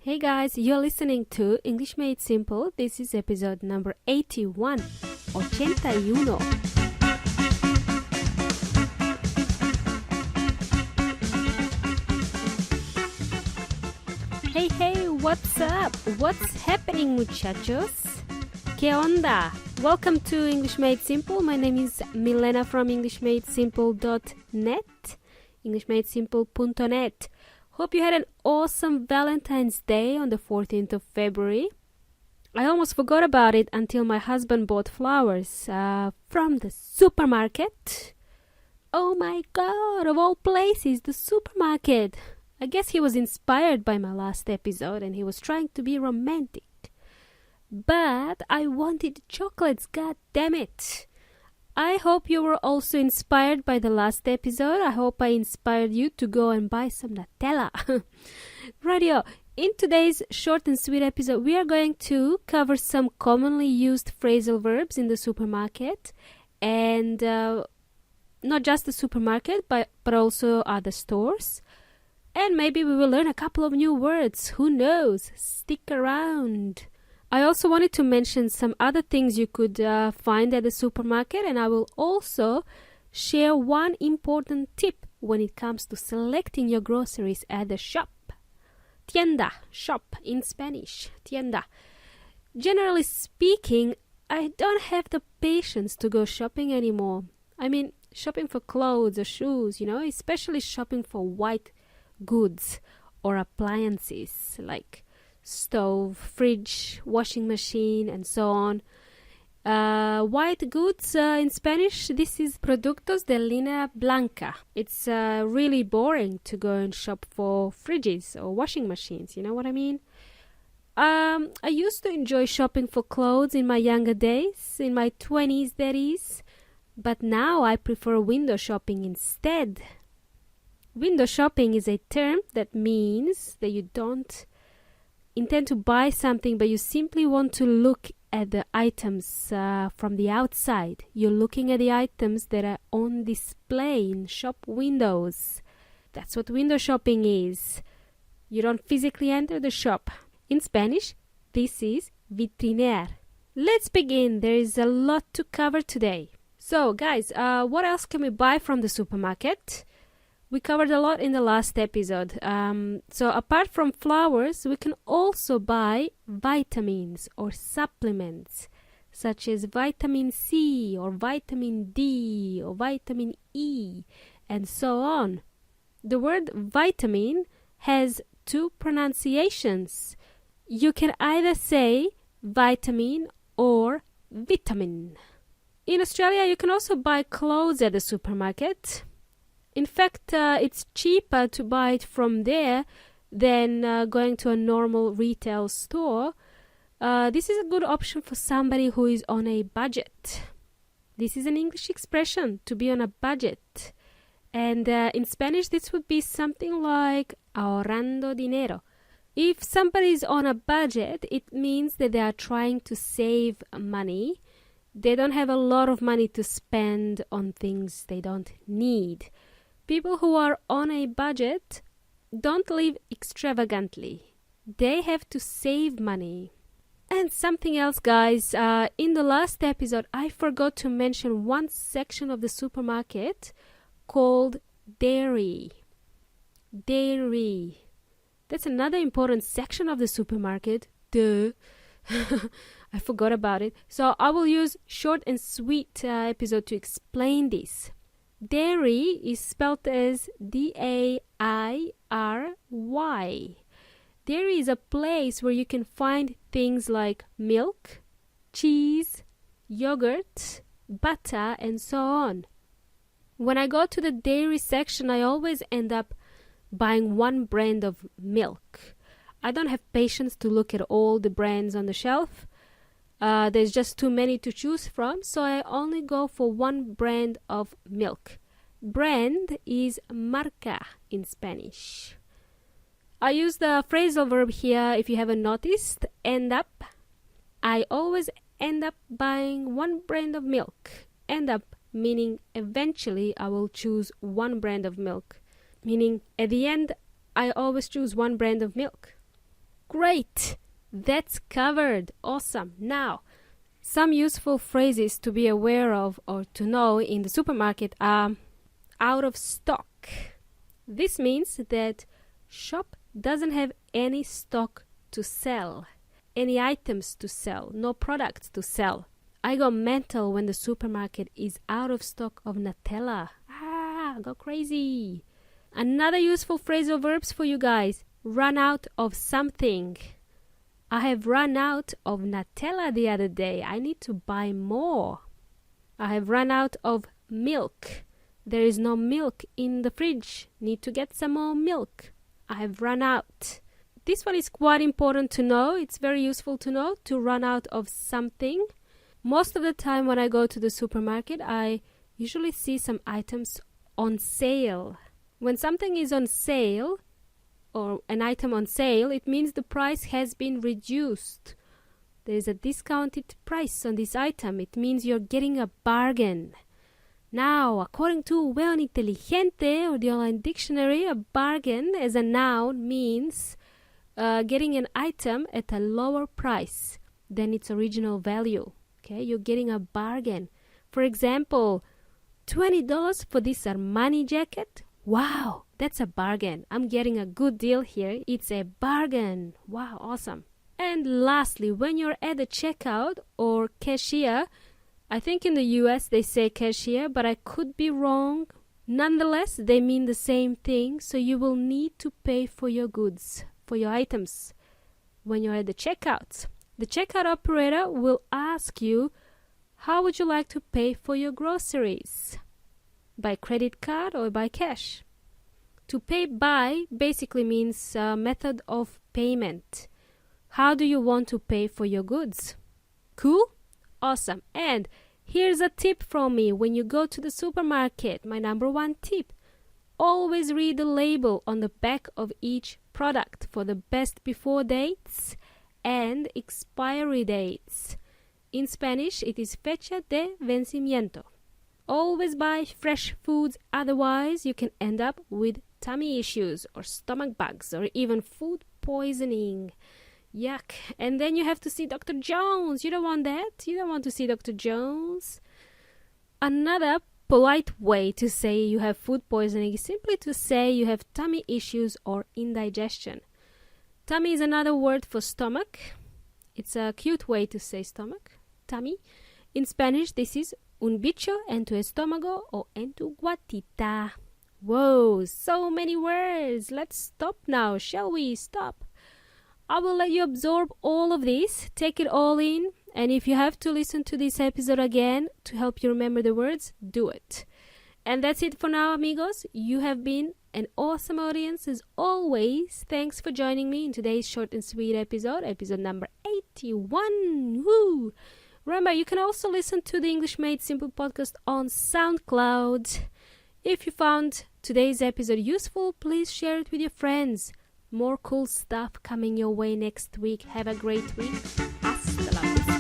Hey guys, you're listening to English Made Simple. This is episode number 81. 81. Hey, what's up? What's happening, muchachos? ¿Qué onda? Welcome to English Made Simple. My name is Milena from EnglishMadeSimple.net, EnglishMadeSimple.net. Hope you had an awesome Valentine's Day on the 14th of February. I almost forgot about it until my husband bought flowers from the supermarket. Oh my god, of all places, the supermarket. I guess he was inspired by my last episode and he was trying to be romantic. But I wanted chocolates, god damn it. I hope you were also inspired by the last episode. I hope I inspired you to go and buy some Nutella. Radio. In today's short and sweet episode, we are going to cover some commonly used phrasal verbs in the supermarket. And not just the supermarket, but also other stores. And maybe we will learn a couple of new words. Who knows? Stick around. I also wanted to mention some other things you could find at the supermarket, and I will also share one important tip when it comes to selecting your groceries at the shop. Tienda, shop in Spanish, tienda. Generally speaking, I don't have the patience to go shopping anymore. I mean, shopping for clothes or shoes, especially shopping for white goods or appliances like stove, fridge, washing machine, and so on. White goods in Spanish, this is productos de línea blanca. It's really boring to go and shop for fridges or washing machines, you know what I mean? I used to enjoy shopping for clothes in my younger days, in my 20s that is, but now I prefer window shopping instead. Window shopping is a term that means that you don't intend to buy something, but you simply want to look at the items from the outside. You're looking at the items that are on display in shop windows. That's what window shopping is. You don't physically enter the shop. In Spanish, this is vitrinear. Let's begin. There is a lot to cover today. So, guys, what else can we buy from the supermarket? We covered a lot in the last episode. So apart from flowers, we can also buy vitamins or supplements, such as vitamin C or vitamin D or vitamin E, and so on. The word vitamin has two pronunciations. You can either say vitamin or vitamin. In Australia, you can also buy clothes at the supermarket. In fact, it's cheaper to buy it from there than going to a normal retail store. This is a good option for somebody who is on a budget. This is an English expression, to be on a budget. And in Spanish, this would be something like ahorrando dinero. If somebody is on a budget, it means that they are trying to save money. They don't have a lot of money to spend on things they don't need. People who are on a budget don't live extravagantly. They have to save money. And something else, guys. In the last episode, I forgot to mention one section of the supermarket called dairy. Dairy. That's another important section of the supermarket. Duh. I forgot about it. So I will use short and sweet episode to explain this. Dairy is spelled as D-A-I-R-Y. Dairy is a place where you can find things like milk, cheese, yogurt, butter, and so on. When I go to the dairy section, I always end up buying one brand of milk. I don't have patience to look at all the brands on the shelf. There's just too many to choose from, so I only go for one brand of milk. Brand is marca in Spanish. I use the phrasal verb here, if you haven't noticed, end up. I always end up buying one brand of milk. End up meaning eventually I will choose one brand of milk. Meaning at the end, I always choose one brand of milk. Great! That's covered. Awesome. Now, some useful phrases to be aware of or to know in the supermarket are out of stock. This means that shop doesn't have any stock to sell, any items to sell, no products to sell. I go mental when the supermarket is out of stock of Nutella. Go crazy. Another useful phrasal verbs for you guys. Run out of something. I have run out of Nutella the other day. I need to buy more. I have run out of milk. There is no milk in the fridge. Need to get some more milk. I have run out. This one is quite important to know. It's very useful to know, to run out of something. Most of the time when I go to the supermarket, I usually see some items on sale. When something is on sale, or an item on sale, it means the price has been reduced. There is a discounted price on this item. It means you're getting a bargain. Now, according to Weon Inteligente or the online dictionary, a bargain as a noun means getting an item at a lower price than its original value. Okay, you're getting a bargain. For example, $20 for this Armani jacket. Wow, that's a bargain. I'm getting a good deal here. It's a bargain. Wow, awesome. And lastly, when you're at the checkout or cashier, I think in the US they say cashier, but I could be wrong. Nonetheless, they mean the same thing, so you will need to pay for your goods, for your items, when you're at the checkout. The checkout operator will ask you, how would you like to pay for your groceries? By credit card or by cash? To pay by basically means method of payment. How do you want to pay for your goods? Cool? Awesome. And here's a tip from me. When you go to the supermarket, my number one tip, always read the label on the back of each product for the best before dates and expiry dates. In Spanish, it is fecha de vencimiento. Always buy fresh foods, otherwise you can end up with tummy issues or stomach bugs or even food poisoning. Yuck. And then you have to see Dr. Jones. You don't want that. You don't want to see Dr. Jones. Another polite way to say you have food poisoning is simply to say you have tummy issues or indigestion. Tummy is another word for stomach. It's a cute way to say stomach. Tummy. In Spanish, this is un bicho en tu estómago o en tu guatita. Whoa, so many words. Let's stop now, shall we? Stop. I will let you absorb all of this, take it all in, and if you have to listen to this episode again to help you remember the words, do it. And that's it for now, amigos. You have been an awesome audience as always. Thanks for joining me in today's short and sweet episode number 81. Woo! Remember, you can also listen to the English Made Simple podcast on SoundCloud. If you found today's episode useful, please share it with your friends. More cool stuff coming your way next week. Have a great week. Hasta la vista.